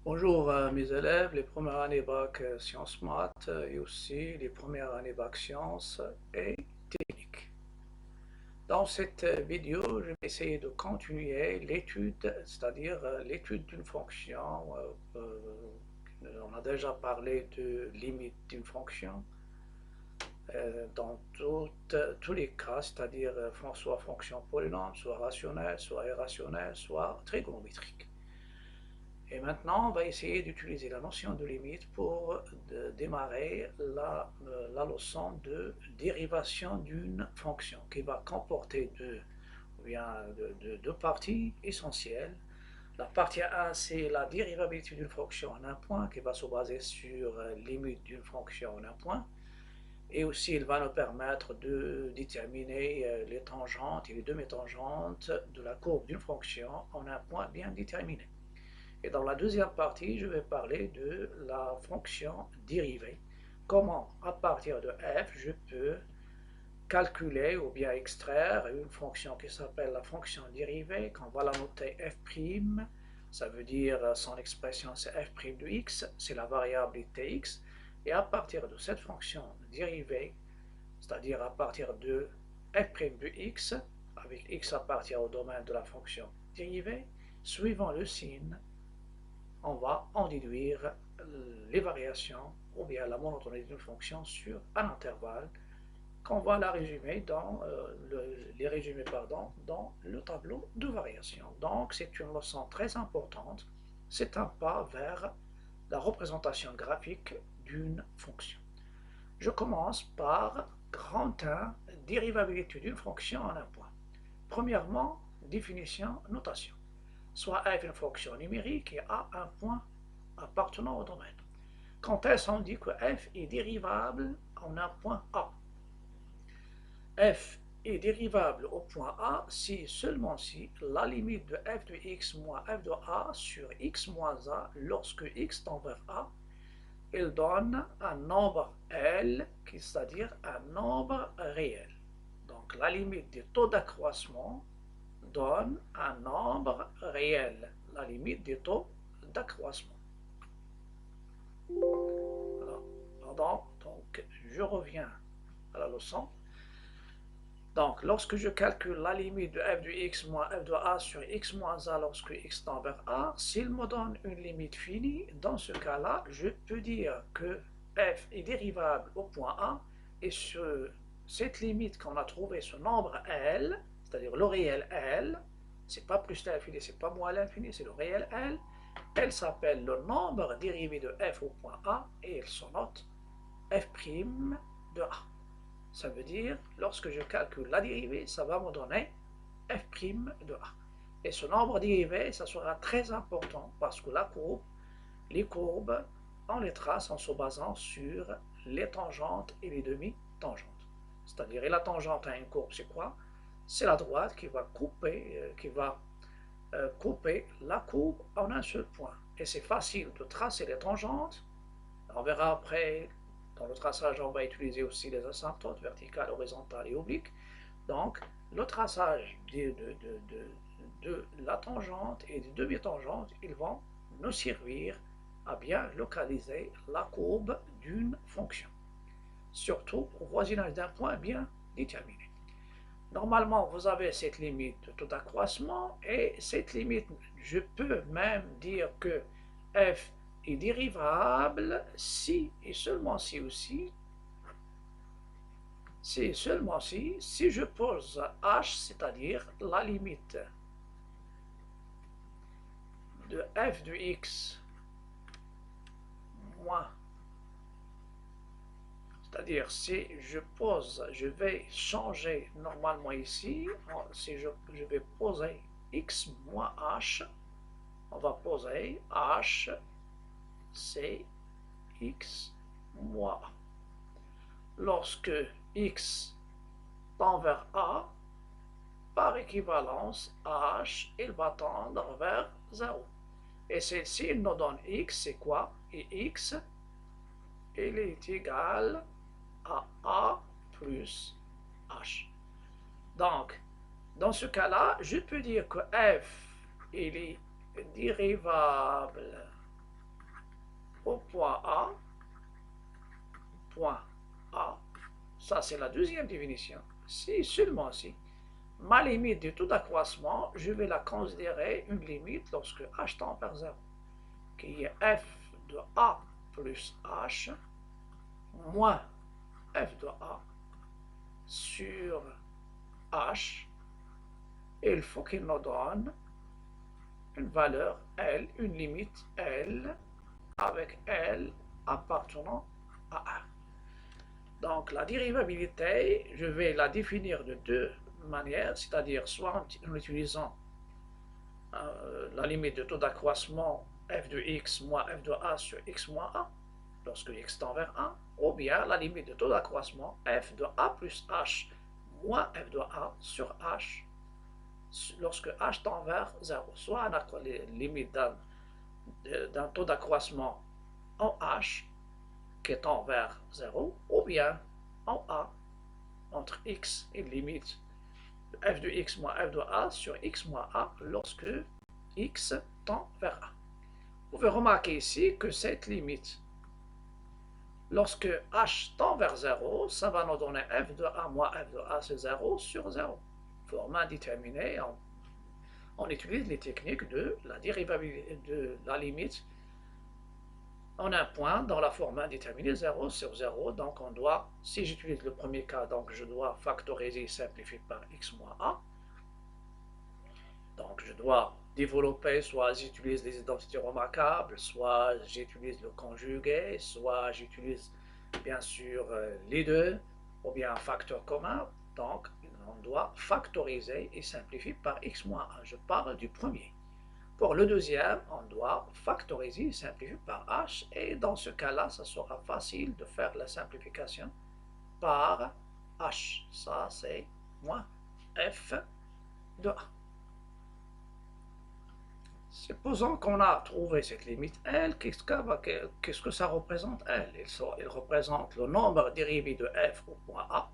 Bonjour mes élèves, les premières années bac sciences maths et aussi les premières années bac sciences et techniques. Dans cette vidéo, je vais essayer de continuer l'étude, c'est-à-dire l'étude d'une fonction. On a déjà parlé de limite d'une fonction dans tous les cas, c'est-à-dire soit fonction polynôme, soit rationnelle, soit irrationnelle, soit trigonométrique. Et maintenant, on va essayer d'utiliser la notion de limite pour démarrer la leçon de dérivation d'une fonction qui va comporter deux parties essentielles. La partie 1, c'est la dérivabilité d'une fonction en un point qui va se baser sur limite d'une fonction en un point. Et aussi, il va nous permettre de déterminer les tangentes et les demi-tangentes de la courbe d'une fonction en un point bien déterminé. Et dans la deuxième partie, je vais parler de la fonction dérivée. Comment, à partir de f, je peux calculer ou bien extraire une fonction qui s'appelle la fonction dérivée, qu'on va la noter f', ça veut dire son expression c'est f' de x, c'est la variable tx, et à partir de cette fonction dérivée, c'est-à-dire à partir de f' de x, avec x à partir au domaine de la fonction dérivée, suivant le signe, on va en déduire les variations ou bien la monotonie d'une fonction sur un intervalle qu'on va la résumer les résumer dans le tableau de variation. Donc c'est une leçon très importante, c'est un pas vers la représentation graphique d'une fonction. Je commence par grand 1, dérivabilité d'une fonction en un point. Premièrement, définition, notation. Soit f est une fonction numérique et a un point appartenant au domaine. Quand est-ce qu'on dit que f est dérivable en un point A? F est dérivable au point A si seulement si la limite de f de x moins f de a sur x moins a lorsque x tend vers a, il donne un nombre L, c'est-à-dire un nombre réel. Donc la limite des taux d'accroissement donne un nombre réel, la limite des taux d'accroissement. Pardon, donc je reviens à la leçon. Donc lorsque je calcule la limite de f de x moins f de a sur x moins a lorsque x tend vers a, s'il me donne une limite finie, dans ce cas-là, je peux dire que f est dérivable au point A et cette limite qu'on a trouvée, ce nombre L, c'est-à-dire le réel L, c'est pas plus l'infini, c'est pas moins l'infini, c'est le réel L, elle s'appelle le nombre dérivé de f au point A et elle se note f' de A. Ça veut dire, lorsque je calcule la dérivée, ça va me donner f' de A. Et ce nombre dérivé, ça sera très important parce que les courbes, on les trace en se basant sur les tangentes et les demi-tangentes. C'est-à-dire, la tangente à une courbe, c'est quoi? C'est la droite qui va couper la courbe en un seul point. Et c'est facile de tracer les tangentes. On verra après, dans le traçage, on va utiliser aussi les asymptotes verticales, horizontales et obliques. Donc, le traçage de la tangente et des demi-tangentes, ils vont nous servir à bien localiser la courbe d'une fonction, surtout au voisinage d'un point bien déterminé. Normalement, vous avez cette limite de taux d'accroissement et cette limite, je peux même dire que f est dérivable si et seulement si aussi, si je pose h, c'est-à-dire la limite de f de x moins, c'est-à-dire si je vais changer normalement ici, si je vais poser x moins h, on va poser h, c'est x moins a. Lorsque x tend vers a, par équivalence, h, il va tendre vers 0. Et celle-ci, il nous donne x, c'est quoi? Et x, il est égal à a plus h. Donc, dans ce cas-là, je peux dire que f, il est dérivable au point A, ça c'est la deuxième définition. Si, seulement si, ma limite de taux d'accroissement, je vais la considérer une limite lorsque h tend vers 0, qui est f de A plus h moins f de A sur h. Il faut qu'il nous donne une valeur L, une limite L, avec L appartenant à 1. Donc la dérivabilité, je vais la définir de deux manières, c'est-à-dire soit en utilisant la limite de taux d'accroissement f de x moins f de a sur x moins a, lorsque x tend vers 1, ou bien la limite de taux d'accroissement f de a plus h moins f de a sur h, lorsque h tend vers 0, soit la limite d'un taux d'accroissement en h qui tend vers 0, ou bien en a, entre x et limite f de x moins f de a sur x moins a lorsque x tend vers 1. Vous pouvez remarquer ici que cette limite, lorsque h tend vers 0, ça va nous donner f de a moins f de a c'est 0 sur 0. Forme indéterminée, on utilise les techniques de la dérivabilité de la limite en un point dans la forme indéterminée 0 sur 0. Donc on doit, si j'utilise le premier cas, donc je dois factoriser simplifier par x moins a. Donc je dois développer, soit j'utilise les identités remarquables, soit j'utilise le conjugué, soit j'utilise bien sûr les deux, ou bien un facteur commun. Donc on doit factoriser et simplifier par x moins 1. Je parle du premier. Pour le deuxième, on doit factoriser et simplifier par h, et dans ce cas-là, ça sera facile de faire la simplification par h. Ça, c'est moins f de a. Supposons qu'on a trouvé cette limite L, qu'est-ce que ça représente L? Il représente le nombre dérivé de f au point A,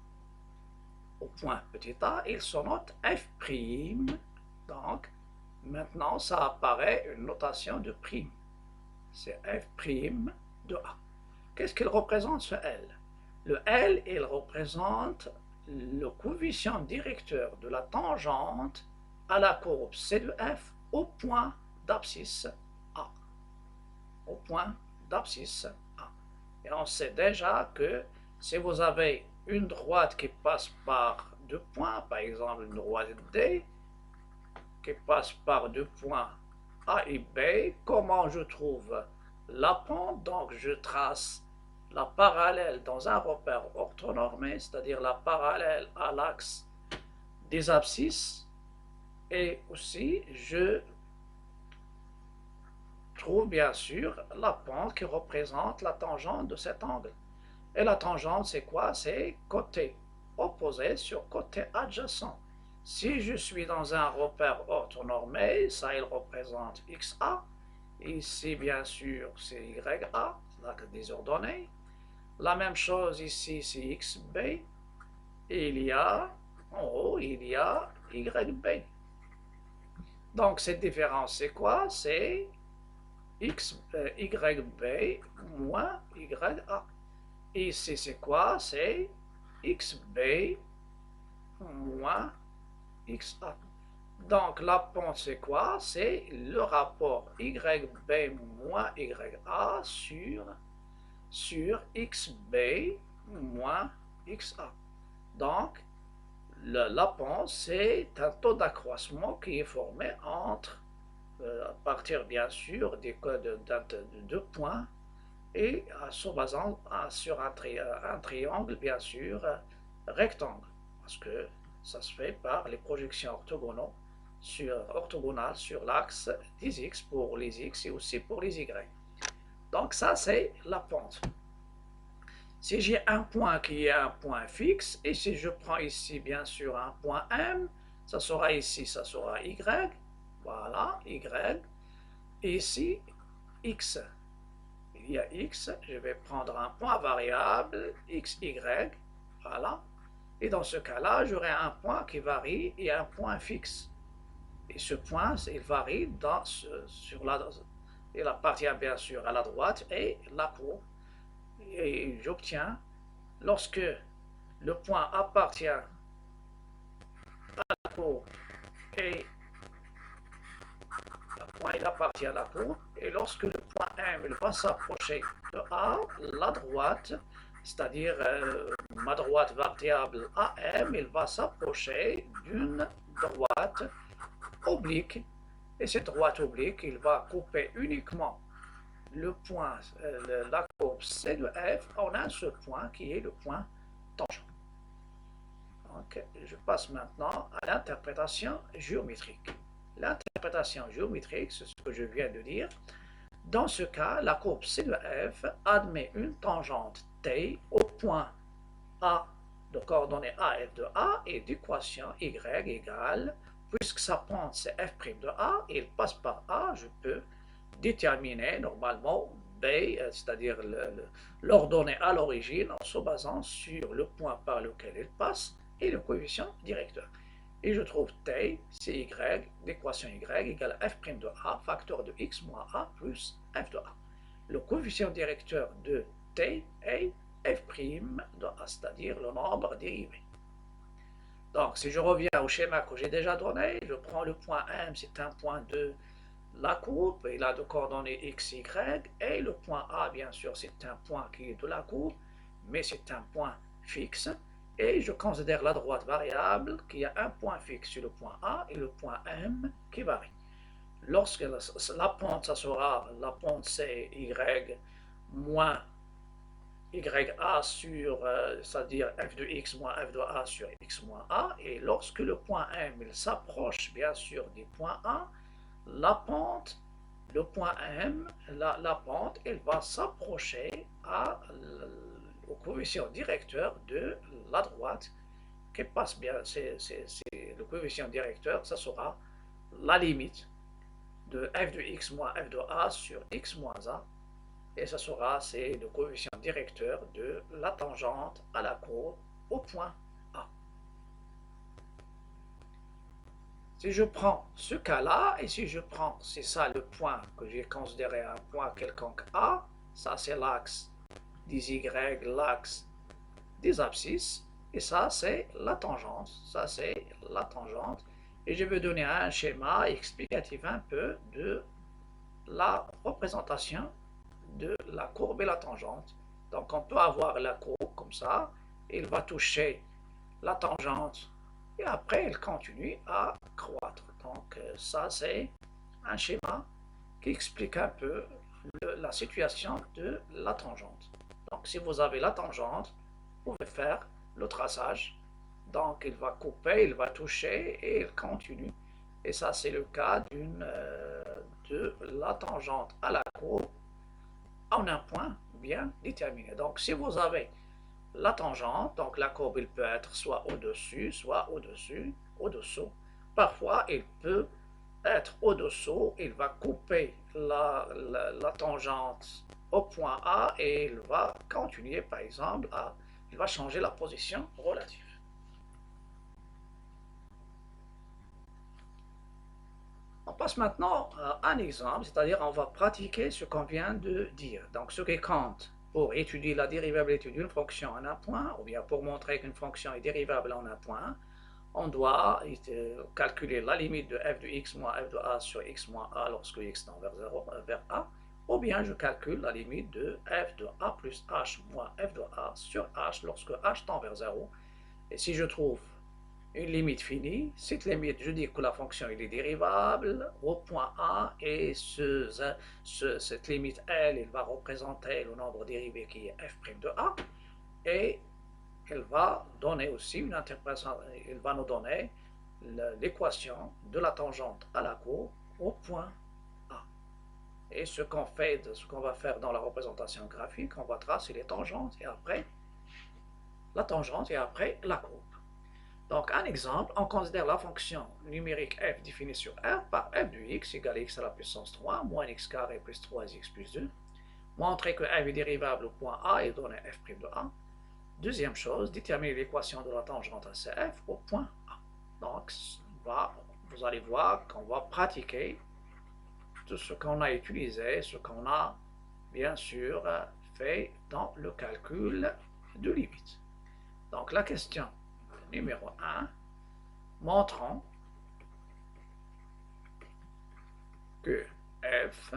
au point petit a, il se note f'. Donc, maintenant, ça apparaît une notation de prime. C'est f' de a. Qu'est-ce qu'il représente ce L? Le L, il représente le coefficient directeur de la tangente à la courbe C de f au point d'abscisse A. Au point d'abscisse A. Et on sait déjà que si vous avez une droite qui passe par deux points, par exemple une droite D, qui passe par deux points A et B, comment je trouve la pente? Donc je trace la parallèle dans un repère orthonormé, c'est-à-dire la parallèle à l'axe des abscisses, et aussi je trouve bien sûr la pente qui représente la tangente de cet angle. Et la tangente, c'est quoi? C'est côté opposé sur côté adjacent. Si je suis dans un repère orthonormé, ça il représente XA. Ici, bien sûr, c'est YA, des ordonnées. La même chose ici, c'est XB. Et il y a, en haut, il y a YB. Donc, cette différence, c'est quoi? C'est YB moins YA. Et ici, c'est quoi? C'est XB moins XA. Donc, la pente, c'est quoi? C'est le rapport YB moins YA sur XB moins XA. Donc, la pente, c'est un taux d'accroissement qui est formé entre, à partir bien sûr de deux points, et se basant sur un triangle, bien sûr, rectangle, parce que ça se fait par les projections orthogonales sur l'axe des x pour les x et aussi pour les y. Donc ça, c'est la pente. Si j'ai un point qui est un point fixe, et si je prends ici, bien sûr, un point M, ça sera ici, ça sera y, voilà, y, et ici, x. Il y a x, je vais prendre un point variable, x, y, voilà. Et dans ce cas-là, j'aurai un point qui varie et un point fixe. Et ce point, il varie il appartient bien sûr à la droite, et la courbe. Et j'obtiens, lorsque le point appartient à la courbe et le point il appartient à la courbe, et lorsque le point M il va s'approcher de A, la droite, c'est-à-dire ma droite variable AM, il va s'approcher d'une droite oblique, et cette droite oblique, il va couper uniquement le point, la courbe C de F en un seul point qui est le point tangent. Donc, je passe maintenant à l'interprétation géométrique. L'interprétation géométrique, c'est ce que je viens de dire. Dans ce cas, la courbe C de F admet une tangente T au point A de coordonnées AF de A et d'équation Y égale, puisque sa pente c'est F' de A et il passe par A, je peux déterminer normalement B, c'est-à-dire l'ordonnée à l'origine en se basant sur le point par lequel il passe et le coefficient directeur. Et je trouve T, c'est Y, l'équation Y égale F' de A, facteur de X moins A plus F de A. Le coefficient directeur de T est F' de A, c'est-à-dire le nombre dérivé. Donc, si je reviens au schéma que j'ai déjà donné, je prends le point M, c'est un point de la courbe, il a de coordonnées x, y, et le point A, bien sûr, c'est un point qui est de la courbe, mais c'est un point fixe, et je considère la droite variable qui a un point fixe sur le point A et le point M qui varie. Lorsque la pente, ça sera la pente c'est y moins YA sur, c'est-à-dire f de x moins f de a sur x moins a, et lorsque le point M il s'approche bien sûr du point A, la pente, le point M, la pente, elle va s'approcher au coefficient directeur de la droite qui passe bien, le coefficient directeur, ça sera la limite de f de x moins f de a sur x moins a, et ça sera, c'est le coefficient directeur de la tangente à la courbe au point A. Si je prends ce cas-là, et si je prends, c'est ça le point que j'ai considéré un point quelconque A, ça c'est l'axe des Y, l'axe des abscisses, et ça c'est la tangente, ça c'est la tangente, et je vais donner un schéma explicatif un peu de la représentation de la courbe et la tangente. Donc on peut avoir la courbe comme ça, il va toucher la tangente et après elle continue à croître. Donc ça c'est un schéma qui explique un peu la situation de la tangente. Donc si vous avez la tangente, vous pouvez faire le traçage. Donc il va couper, il va toucher et il continue. Et ça c'est le cas de la tangente à la courbe en un point bien déterminé. Donc si vous avez la tangente, donc la courbe il peut être soit au-dessus, soit au-dessus, au-dessous. Parfois il peut être au-dessous, il va couper la tangente au point A et il va continuer par exemple il va changer la position relative. On passe maintenant à un exemple, c'est-à-dire on va pratiquer ce qu'on vient de dire. Donc ce qui compte pour étudier la dérivabilité d'une fonction en un point, ou bien pour montrer qu'une fonction est dérivable en un point, on doit calculer la limite de f de x moins f de a sur x moins a lorsque x tend vers 0, vers a, ou bien je calcule la limite de f de a plus h moins f de a sur h lorsque h tend vers 0. Et si je trouve une limite finie, cette limite, je dis que la fonction est dérivable au point A, et cette limite L, elle va représenter le nombre dérivé qui est f' de A, et elle va donner aussi une interprétation, elle va nous donner l'équation de la tangente à la courbe au point A. Et ce qu'on va faire dans la représentation graphique, on va tracer les tangentes et après la tangente et après la courbe. Donc, un exemple, on considère la fonction numérique f définie sur R par f de x égale x à la puissance 3 moins x carré plus 3x plus 2. Montrer que f est dérivable au point A et donner f' de A. Deuxième chose, déterminer l'équation de la tangente à CF au point A. Donc, vous allez voir qu'on va pratiquer de ce qu'on a utilisé, ce qu'on a bien sûr fait dans le calcul de limite. Donc la question numéro 1, montrons que f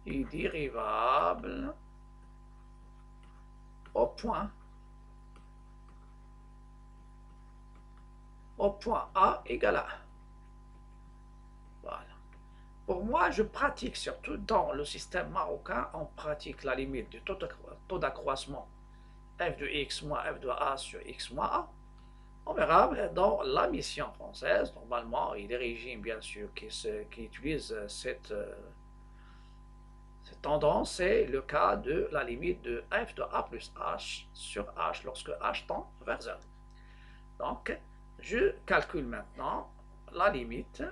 est dérivable au point A égale à 1. Voilà. Pour moi, je pratique, surtout dans le système marocain, on pratique la limite du taux d'accroissement f de x moins f de a sur x moins a. On verra dans la mission française, normalement, il y a des régimes, bien sûr, qui utilisent cette tendance. C'est le cas de la limite de f de a plus h sur h lorsque h tend vers 0. Donc, je calcule maintenant la limite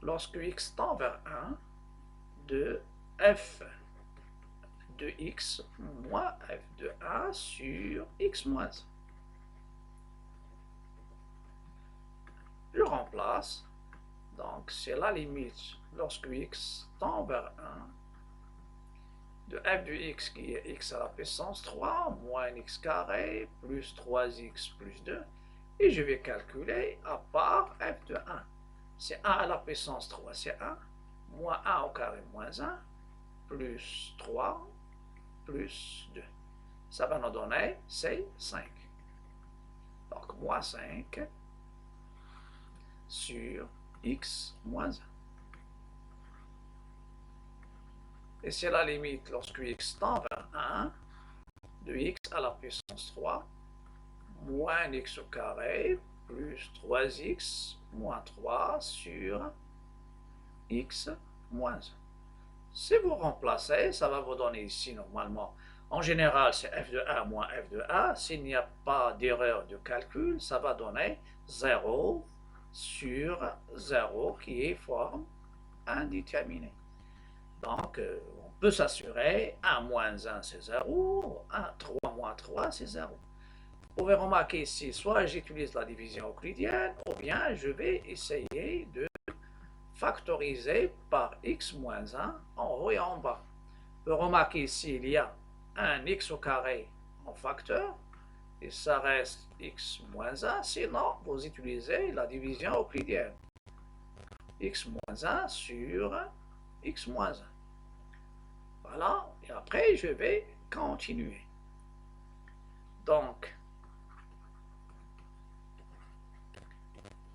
lorsque x tend vers 1 de f de x moins f de a sur x moins 1. Je remplace, donc c'est la limite lorsque x tend vers 1 de f de x qui est x à la puissance 3 moins x carré plus 3x plus 2, et je vais calculer à part f de 1. C'est 1 à la puissance 3, c'est 1, moins 1 au carré moins 1, plus 3, plus 2. Ça va nous donner, c'est 5. Donc, moins 5 sur x moins 1. Et c'est la limite lorsque x tend vers 1 de x à la puissance 3 moins x au carré plus 3x moins 3 sur x moins 1. Si vous remplacez, ça va vous donner ici normalement, en général c'est f de a moins f de a. S'il n'y a pas d'erreur de calcul, ça va donner 0 sur 0 qui est forme indéterminée. Donc, on peut s'assurer 1 moins 1 c'est 0, 3 moins 3 c'est 0. Vous pouvez remarquer ici, soit j'utilise la division euclidienne, ou bien je vais essayer de factoriser par x moins 1 en haut et en bas. Vous remarquez ici, il y a un x au carré en facteur, et ça reste x moins 1, sinon vous utilisez la division euclidienne. X moins 1 sur x moins 1. Voilà, et après je vais continuer. Donc,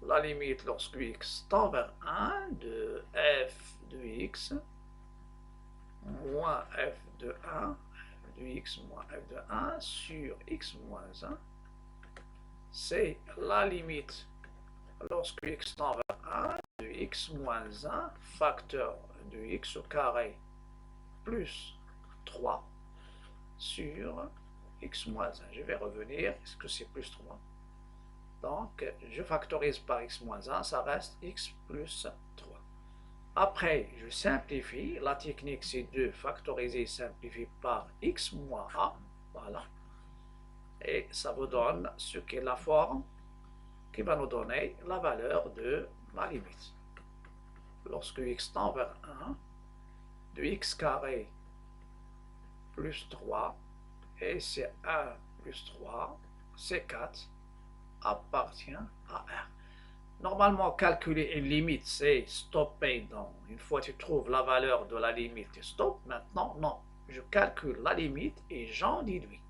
la limite lorsque x tend vers 1 de f de x moins f de 1, f de x moins f de 1 sur x moins 1, c'est la limite lorsque x tend vers 1 de x moins 1 facteur de x au carré plus 3 sur x moins 1. Je vais revenir, est-ce que c'est plus 3? Donc, je factorise par x moins 1, ça reste x plus 3. Après, je simplifie. La technique, c'est de factoriser et simplifier par x moins a. Voilà. Et ça vous donne ce qu'est la forme qui va nous donner la valeur de la limite. Lorsque x tend vers 1, de x carré plus 3, et c'est 1 plus 3, c'est 4, appartient à R. Normalement, calculer une limite, c'est stopper. Une fois que tu trouves la valeur de la limite, tu stoppes. Maintenant, non. Je calcule la limite et j'en déduis.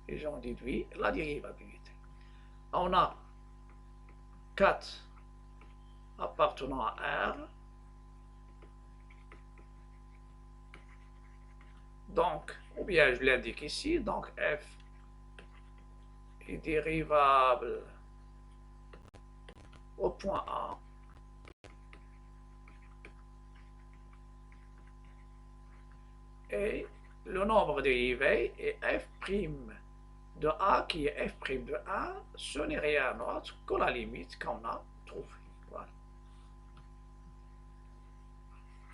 Et j'en déduis la dérivabilité. On a 4 appartenant à R. Donc, ou bien je l'indique ici, donc f est dérivable au point A et le nombre dérivé est f' de A qui est f' de A, ce n'est rien d'autre que la limite qu'on a trouvée. Voilà.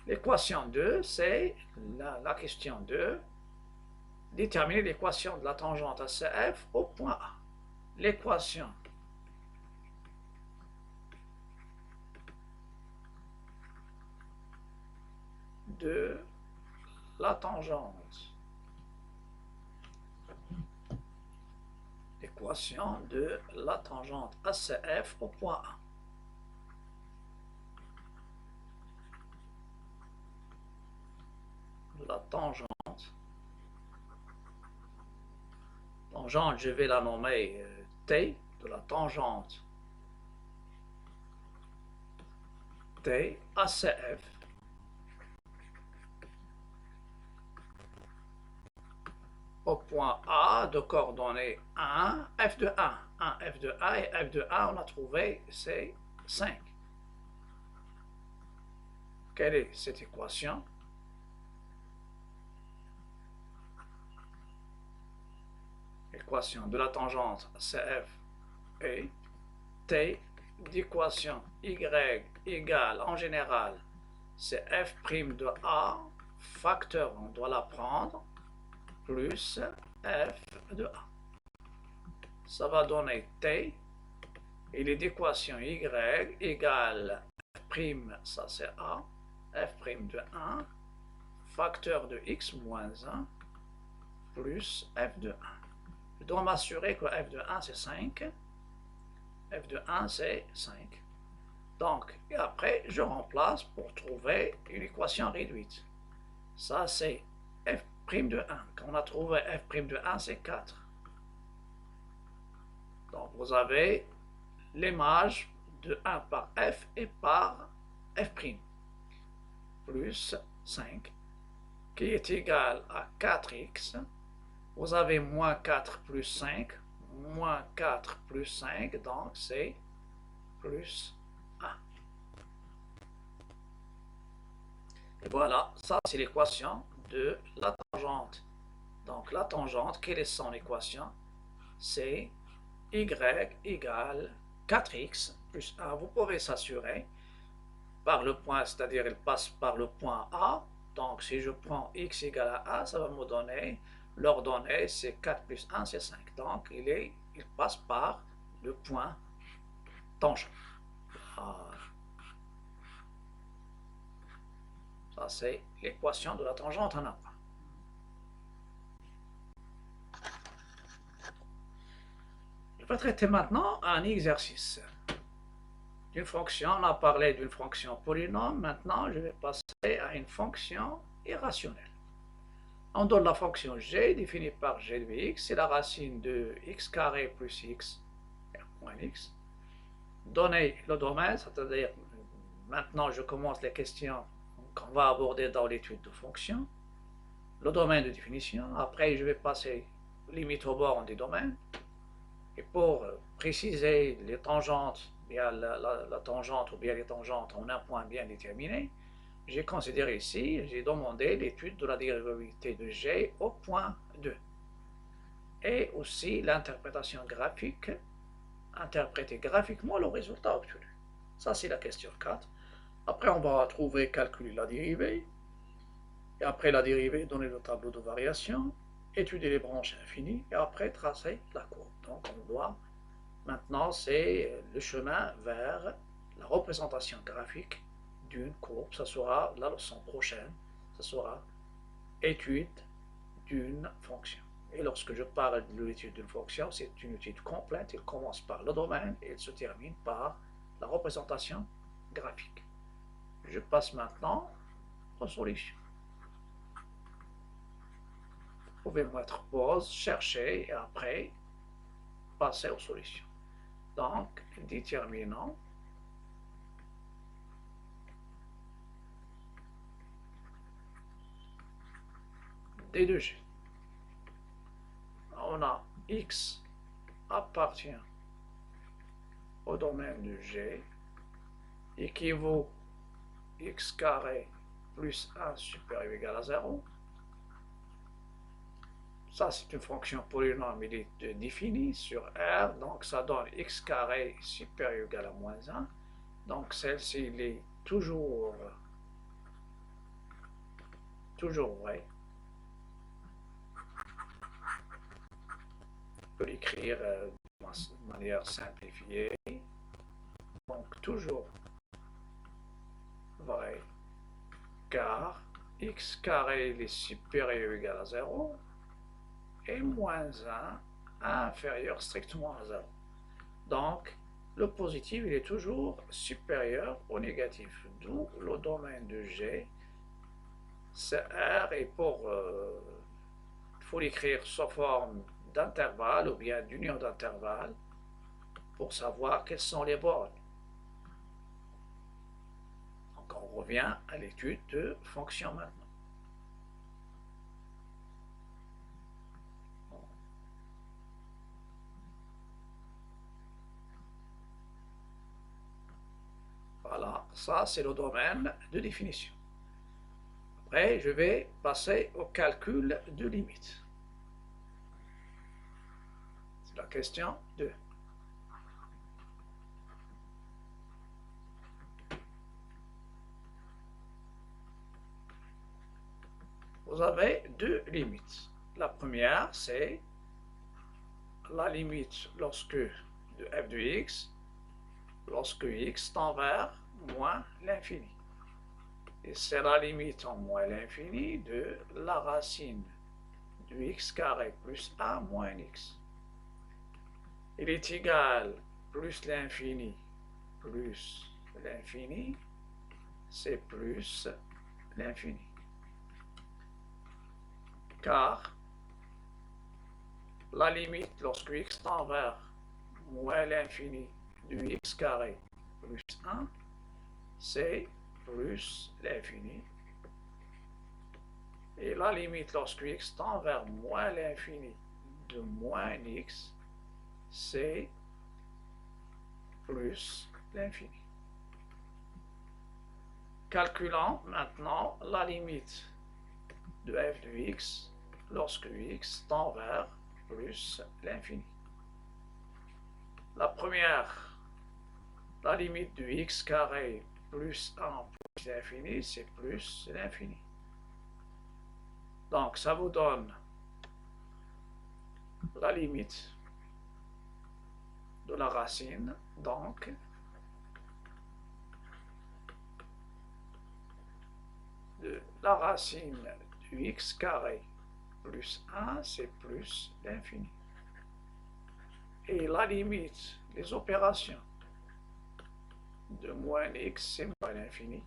L'équation 2, c'est la question 2. Déterminer l'équation de la tangente ACF au point A. L'équation de la tangente. L'équation de la tangente ACF au point A. La tangente, je vais la nommer T, de la tangente T ACF au point A de coordonnées 1, f de 1, f de 1 et f de 1, on a trouvé, c'est 5. Quelle est cette équation? L'équation de la tangente CF est T d'équation Y égale, en général, c'est f' de A, facteur, on doit la prendre, plus f de A. Ça va donner T, et les équations Y égale f', ça c'est A, f' de 1, facteur de x moins 1, plus f de 1. Je dois m'assurer que f de 1 c'est 5, f de 1 c'est 5. Donc, et après, je remplace pour trouver une équation réduite. Ça, c'est f' de 1. Quand on a trouvé f' de 1, c'est 4. Donc, vous avez l'image de 1 par f et par f', plus 5, qui est égal à 4x. Vous avez moins 4 plus 5, moins 4 plus 5, donc c'est plus 1. Et voilà, ça c'est l'équation de la tangente. Donc la tangente, quelle est son équation? C'est y égale 4x plus 1. Vous pouvez s'assurer par le point, c'est-à-dire il passe par le point A. Donc si je prends x égale à A, ça va me donner, l'ordonnée c'est 4 plus 1, c'est 5. Donc il passe par le point tangent. Ça c'est l'équation de la tangente en un point. Je vais traiter maintenant un exercice d'une fonction. On a parlé d'une fonction polynôme. Maintenant, je vais passer à une fonction irrationnelle. On donne la fonction g définie par g de x, c'est la racine de x carré plus x moins x. Donner le domaine, c'est-à-dire maintenant je commence les questions qu'on va aborder dans l'étude de fonctions. Le domaine de définition, après je vais passer limite aux bornes des domaines. Et pour préciser les tangentes, bien la tangente ou bien les tangentes en un point bien déterminé, j'ai considéré ici, j'ai demandé l'étude de la dérivabilité de g au point 2. Et aussi l'interprétation graphique, interpréter graphiquement le résultat obtenu. Ça c'est la question 4. Après on va trouver, calculer la dérivée. Et après la dérivée, donner le tableau de variation, étudier les branches infinies et après tracer la courbe. Donc on doit, maintenant c'est le chemin vers la représentation graphique d'une courbe. Ça sera la leçon prochaine, ça sera étude d'une fonction. Et lorsque je parle de l'étude d'une fonction, c'est une étude complète. Il commence par le domaine et il se termine par la représentation graphique. Je passe maintenant aux solutions. Vous pouvez mettre pause, chercher et après passer aux solutions. Donc, déterminant d de g. On a x appartient au domaine de g équivaut x carré plus 1 supérieur ou égal à 0. Ça, c'est une fonction polynôme, il est définie sur R, donc ça donne x carré supérieur ou égal à moins 1. Donc celle-ci, il est toujours vrai. On peut l'écrire de manière simplifiée. Donc toujours vrai, car x carré il est supérieur ou égal à 0 et moins 1 inférieur strictement à 0. Donc, le positif il est toujours supérieur au négatif, d'où le domaine de G, c'est R, et il faut l'écrire sous forme d'intervalle ou bien d'union d'intervalle pour savoir quelles sont les bornes. Donc on revient à l'étude de fonctions maintenant. Voilà, ça c'est le domaine de définition. Après, je vais passer au calcul de limite. C'est la question 2. Vous avez deux limites. La première, c'est la limite lorsque de f de x, lorsque x tend vers moins l'infini. Et c'est la limite en moins l'infini de la racine de x carré plus a moins x. Il est égal plus l'infini plus l'infini, c'est plus l'infini. Car la limite lorsque x tend vers moins l'infini de x carré plus 1, c'est plus l'infini. Et la limite lorsque x tend vers moins l'infini de moins x, c'est plus l'infini. Calculons maintenant la limite de f de x lorsque x tend vers plus l'infini. La première, la limite de x carré plus 1 plus l'infini, c'est plus l'infini. Donc ça vous donne la limite de la racine, donc de la racine de x carré plus 1, c'est plus l'infini. Et la limite des opérations de moins x, c'est moins l'infini.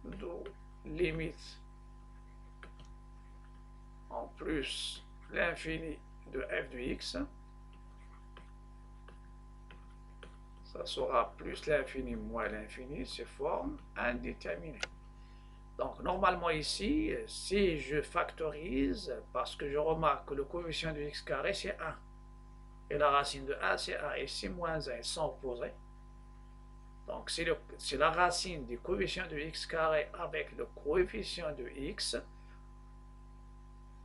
D'où limite en plus l'infini de f de x, ça sera plus l'infini moins l'infini, c'est forme indéterminée. Donc normalement ici, si je factorise, parce que je remarque que le coefficient de x carré c'est 1, et la racine de 1 c'est 1, et si moins 1 sont opposés, donc c'est la racine du coefficient de x carré avec le coefficient de x.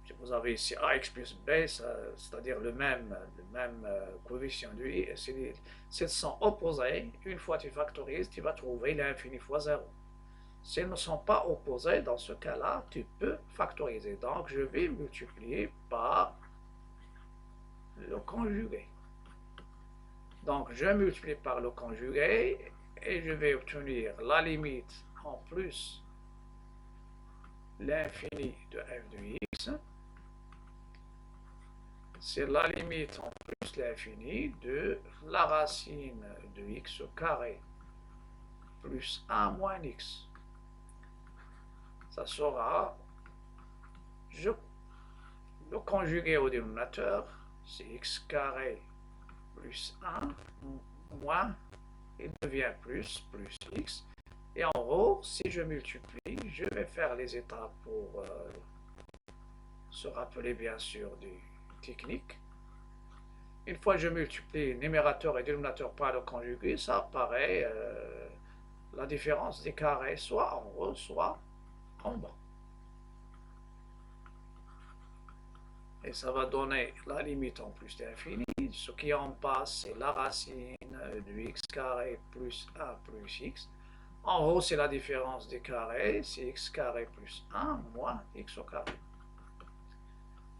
Si vous avez ici ax plus b, c'est-à-dire le même coefficient de i, s'ils sont opposés, une fois tu factorises, tu vas trouver l'infini fois 0. S'ils ne sont pas opposés, dans ce cas-là, tu peux factoriser. Donc, je vais multiplier par le conjugué. Donc, je multiplie par le conjugué et je vais obtenir la limite en plus l'infini de f de x. C'est la limite en plus l'infini de la racine de x au carré plus 1 moins x. Ça sera, le conjugué au dénominateur, c'est x carré plus 1 moins, il devient plus x. Et en haut, si je multiplie, je vais faire les étapes pour se rappeler bien sûr des techniques. Une fois que je multiplie numérateur et dénominateur par le conjugué, ça apparaît la différence des carrés, soit en haut, soit en bas. Et ça va donner la limite en plus d'infini. Ce qui en passe, c'est la racine de x carré plus 1 plus x. En haut, c'est la différence des carrés, c'est x carré plus 1 moins x au carré.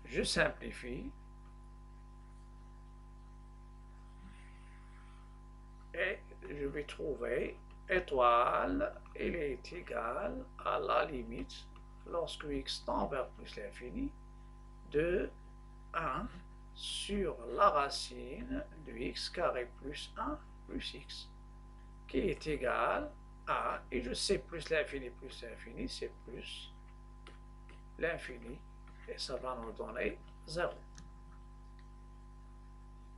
Je simplifie. Et je vais trouver étoile, il est égal à la limite, lorsque x tend vers plus l'infini, de 1 sur la racine de x carré plus 1 plus x, qui est égal à, et je sais plus l'infini, c'est plus l'infini, et ça va nous donner 0.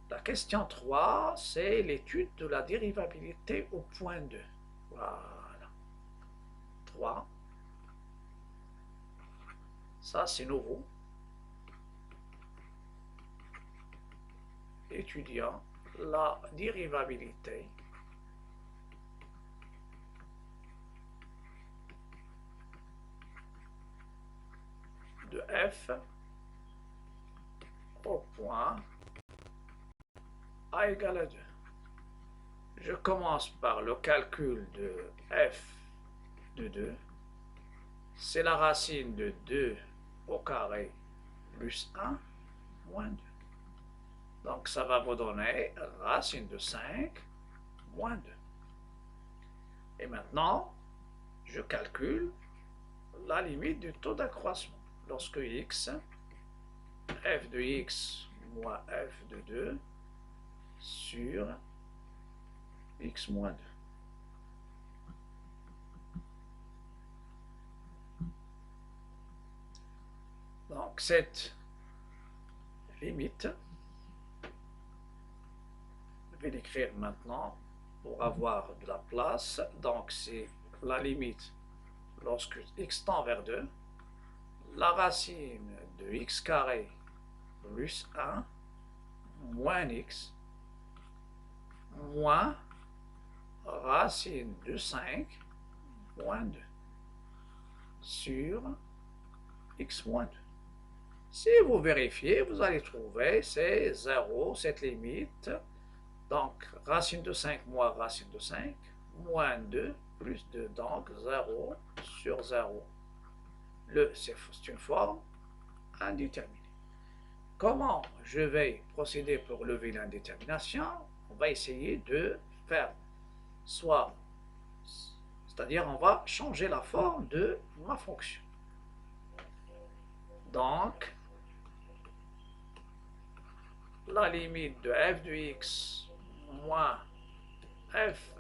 La question 3, c'est l'étude de la dérivabilité au point 2. Voilà. 3. Ça, c'est nouveau. Étudiant la dérivabilité de f au point a égale à 2. Je commence par le calcul de f de 2. C'est la racine de 2 au carré plus 1 moins 2. Donc ça va vous donner racine de 5 moins 2. Et maintenant, je calcule la limite du taux d'accroissement. Lorsque x, f de x moins f de 2 sur x moins 2. Donc cette limite, je vais l'écrire maintenant pour avoir de la place. Donc c'est la limite lorsque x tend vers 2, la racine de x carré plus 1 moins x moins racine de 5 moins 2 sur x moins 2. Si vous vérifiez, vous allez trouver c'est 0, cette limite. Donc, racine de 5 moins racine de 5, moins 2, plus 2, donc 0 sur 0. C'est une forme indéterminée. Comment je vais procéder pour lever l'indétermination? On va essayer de faire soit, c'est-à-dire on va changer la forme de ma fonction. Donc, la limite de f de x moins f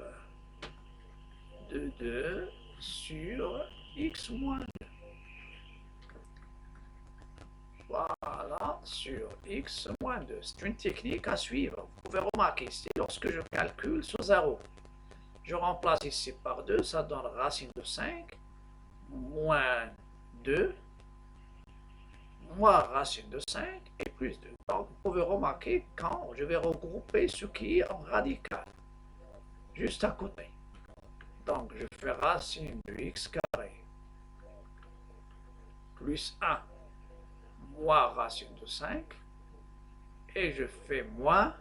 de 2 sur x moins 2. Voilà, sur x moins 2. C'est une technique à suivre. Vous pouvez remarquer ici, lorsque je calcule sur 0, je remplace ici par 2, ça donne racine de 5, moins 2, moins racine de 5 et plus 2. Donc, vous pouvez remarquer quand je vais regrouper ce qui est en radical, juste à côté. Donc, je fais racine de x carré plus 1 moins racine de 5 et je fais moins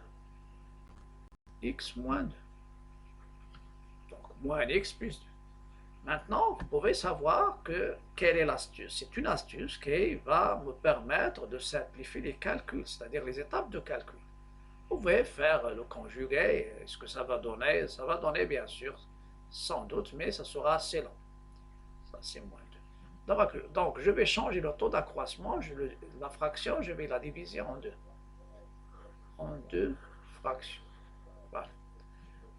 x moins 2. Donc, moins x plus 2. Maintenant, vous pouvez savoir quelle est l'astuce. C'est une astuce qui va me permettre de simplifier les calculs, c'est-à-dire les étapes de calcul. Vous pouvez faire le conjugué. Ce que ça va donner? Ça va donner, bien sûr, sans doute, mais ça sera assez long. Ça, c'est moins 2. Donc, je vais changer le taux d'accroissement. La fraction, je vais la diviser en 2. En 2 fractions. Voilà.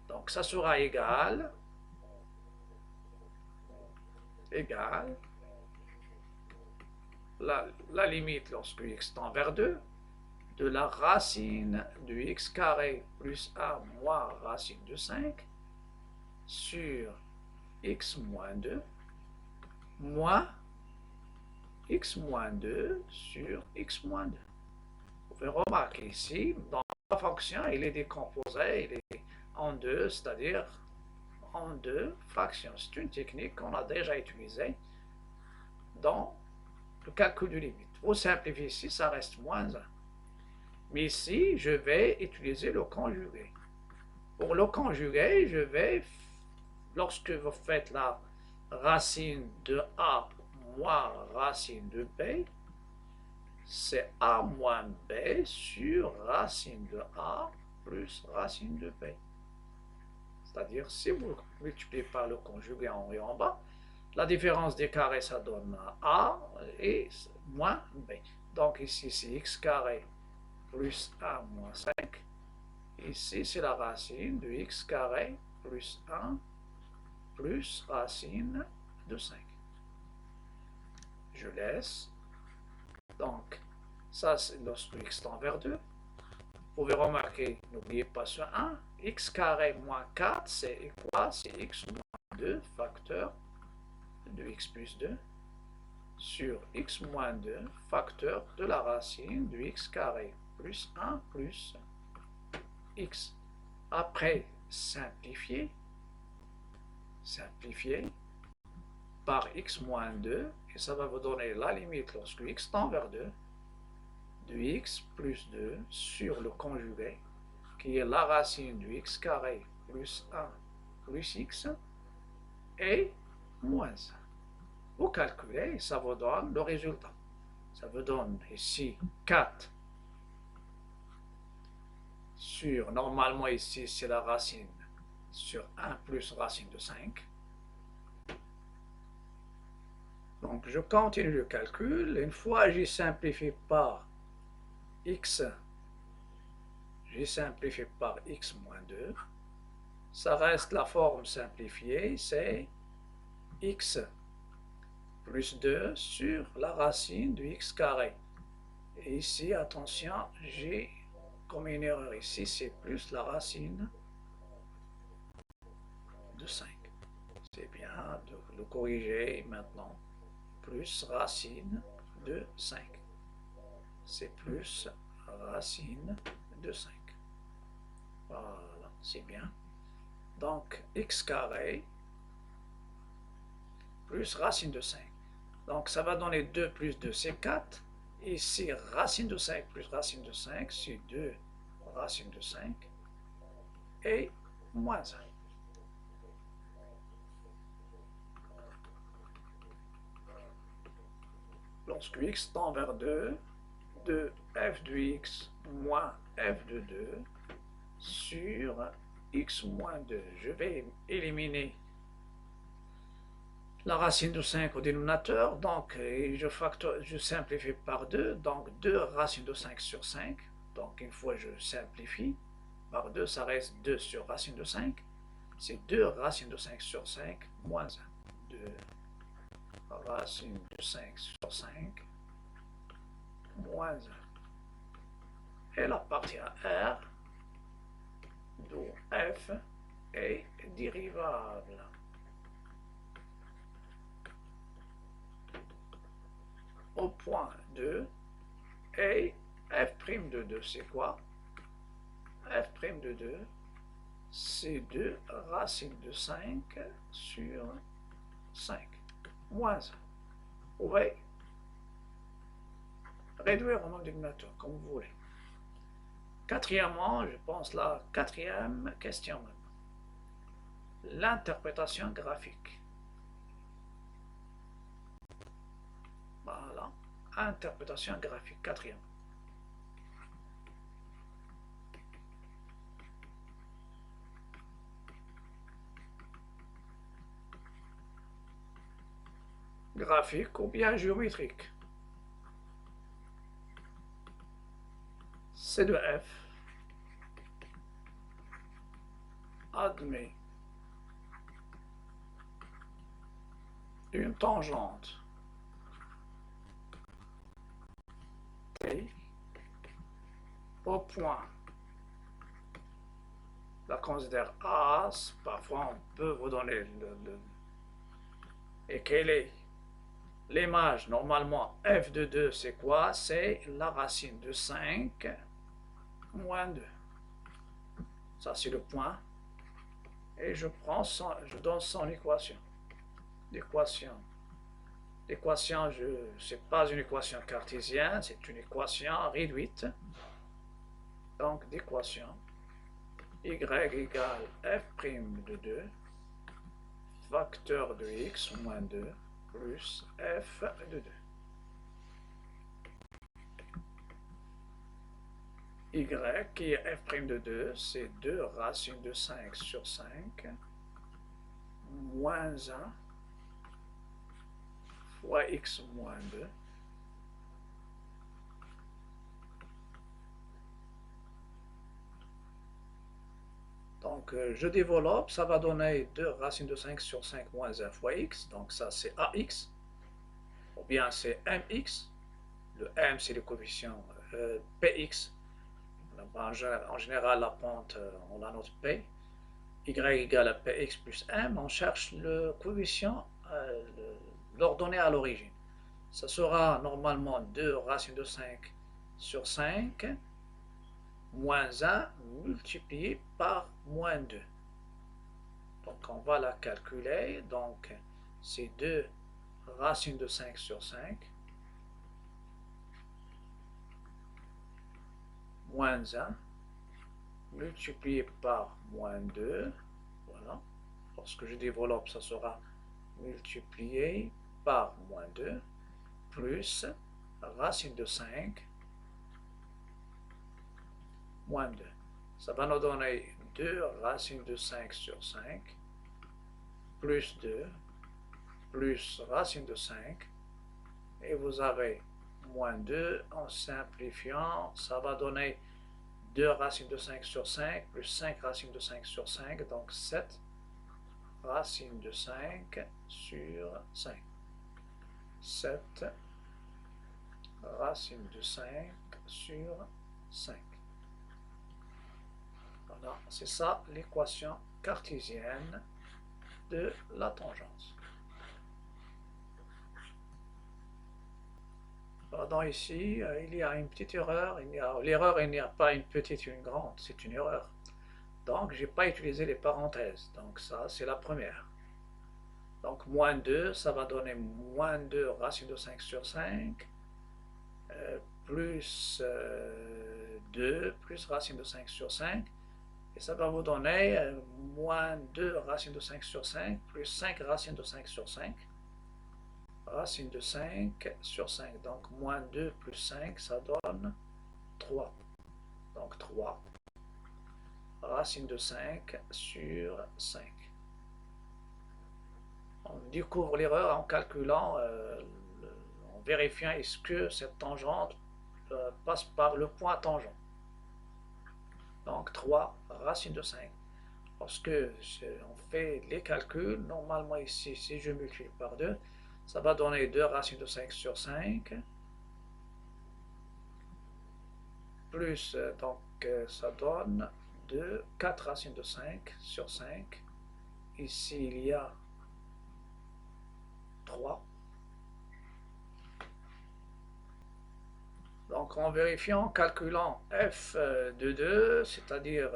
Donc, ça sera égal la limite lorsque x tend vers 2 de la racine de x carré plus 1 moins racine de 5 sur x moins 2 moins x moins 2 sur x moins 2. Vous pouvez remarquer ici, dans la fonction, il est décomposé, il est en 2, c'est-à-dire en 2 fractions. C'est une technique qu'on a déjà utilisée dans le calcul de limite. Vous simplifiez ici, ça reste moins 1. Mais ici, je vais utiliser le conjugué. Pour le conjugué, je vais, lorsque vous faites la racine de A moins racine de B, c'est A moins B sur racine de A plus racine de B. C'est-à-dire, si vous multipliez par le conjugué en haut et en bas, la différence des carrés, ça donne A et moins B. Donc ici, c'est x carré plus A moins 5. Ici, c'est la racine de x carré plus 1 plus racine de 5. Je laisse. Donc, ça, c'est lorsque x tend vers 2. Vous pouvez remarquer, n'oubliez pas ce 1. X carré moins 4, c'est quoi? C'est x moins 2 facteur de x plus 2 sur x moins 2 facteur de la racine de x carré plus 1 plus x. Après, simplifier par x moins 2, et ça va vous donner la limite lorsque x tend vers 2, de x plus 2 sur le conjugué, qui est la racine de x carré plus 1 plus x, et moins 1. Vous calculez, et ça vous donne le résultat. Ça vous donne ici 4 sur, normalement ici c'est la racine sur 1 plus racine de 5. Donc je continue le calcul. Une fois j'ai simplifié par x, moins 2. Ça reste la forme simplifiée, c'est x plus 2 sur la racine de x carré. Et ici, attention, j'ai comme une erreur ici, c'est plus la racine de 5. C'est bien de le corriger maintenant. Plus racine de 5. C'est plus racine de 5. Voilà, c'est bien. Donc, x carré plus racine de 5. Donc, ça va donner 2 plus 2, c'est 4. Ici, racine de 5 plus racine de 5, c'est 2 racine de 5 et moins 1. Lorsque x tend vers 2, de f de x moins f de 2 sur x moins 2. Je vais éliminer la racine de 5 au dénominateur, donc je simplifie par 2, donc 2 racine de 5 sur 5. Donc une fois je simplifie par 2, ça reste 2 sur racine de 5. C'est 2 racine de 5 sur 5 moins 1. 2 racine de 5 sur 5 moins 1. Et la partie R, d'où f est dérivable. Au point 2, et f' de 2, c'est quoi? F' de 2, c'est 2 racine de 5 sur 5, moins 1. Vous pouvez réduire au nombre dénominateur, comme vous voulez. Quatrièmement, je pense la quatrième question maintenant. L'interprétation graphique. Voilà, interprétation graphique, quatrième. Graphique ou bien géométrique. C de f admet une tangente T au point, la considère as, parfois on peut vous donner et quelle est l'image? Normalement f de 2 c'est quoi? C'est la racine de 5 moins 2. Ça c'est le point. Et je donne son équation. L'équation, c'est pas une équation cartésienne, c'est une équation réduite. Donc, d'équation y égale f' de 2, facteur de x moins 2, plus f de 2. y qui est f' de 2, c'est 2 racine de 5 sur 5 moins 1 fois x moins 2. Donc, je développe, ça va donner 2 racines de 5 sur 5 moins 1 fois x. Donc, ça, c'est ax. Ou bien, c'est mx. Le m, c'est le coefficient px. En général, la pente, on la note p. Y égale à px plus m. On cherche le coefficient, l'ordonnée à l'origine. Ça sera normalement 2 racines de 5 sur 5 moins 1 multiplié par moins 2. Donc on va la calculer. Donc c'est 2 racines de 5 sur 5 moins 1 multiplié par moins 2. Voilà. Lorsque je développe, ça sera multiplié par moins 2 plus racine de 5 moins 2. Ça va nous donner 2 racines de 5 sur 5 plus 2 plus racine de 5 et vous avez moins 2. En simplifiant, ça va donner 2 racines de 5 sur 5 plus 5 racines de 5 sur 5, donc 7 racines de 5 sur 5. 7 racines de 5 sur 5. Voilà, c'est ça l'équation cartésienne de la tangence. Pardon, ici, il y a une petite erreur. L'erreur, il n'y a pas une petite et une grande, c'est une erreur. Donc, je n'ai pas utilisé les parenthèses. Donc, ça, c'est la première. Donc, moins 2, ça va donner moins 2 racine de 5 sur 5, plus 2, plus racine de 5 sur 5. Et ça va vous donner moins 2 racine de 5 sur 5, plus 5 racine de 5 sur 5. Racine de 5 sur 5. Donc, moins 2 plus 5, ça donne 3. Donc, 3 racine de 5 sur 5. On découvre l'erreur en calculant, en vérifiant est-ce que cette tangente passe par le point tangent. Donc 3 racine de 5. Lorsque on fait les calculs, normalement ici, si je multiplie par 2, ça va donner 2 racines de 5 sur 5, plus, donc ça donne 2, 4 racines de 5 sur 5. Ici, il y a 3. Donc en vérifiant, en calculant f de 2, c'est-à-dire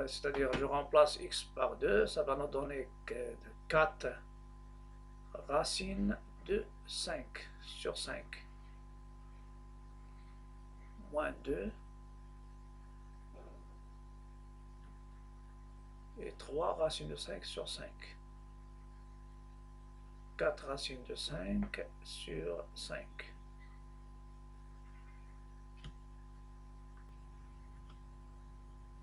c'est-à-dire je remplace x par 2, ça va nous donner 4 racines de 5 sur 5 moins 2 et 3 racines de 5 sur 5. 4 racines de 5 sur 5.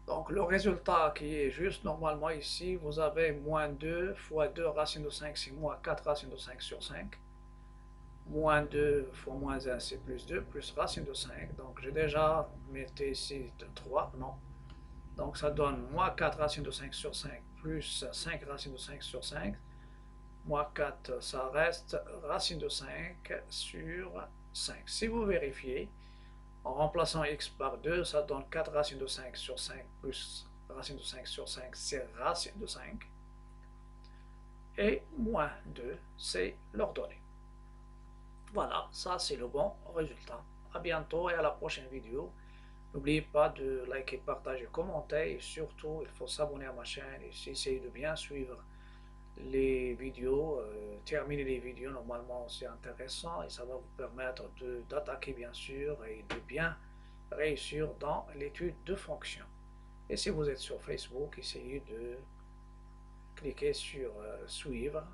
Donc le résultat qui est juste normalement ici, vous avez moins 2 fois 2 racines de 5, c'est moins 4 racines de 5 sur 5. Moins 2 fois moins 1, c'est plus 2, plus racine de 5. Donc j'ai déjà mis ici de 3, non. Donc ça donne moins 4 racines de 5 sur 5, plus 5 racines de 5 sur 5. Moins 4, ça reste racine de 5 sur 5. Si vous vérifiez, en remplaçant x par 2, ça donne 4 racines de 5 sur 5 plus racine de 5 sur 5, c'est racine de 5. Et moins 2, c'est l'ordonnée. Voilà, ça c'est le bon résultat. À bientôt et à la prochaine vidéo. N'oubliez pas de liker, partager, commenter et surtout il faut s'abonner à ma chaîne et essayer de bien suivre les vidéos, terminer les vidéos normalement c'est intéressant et ça va vous permettre d'attaquer bien sûr et de bien réussir dans l'étude de fonctions. Et si vous êtes sur Facebook, essayez de cliquer sur suivre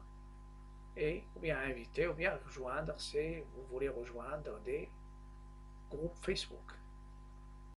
et ou bien inviter ou bien rejoindre si vous voulez rejoindre des groupes Facebook.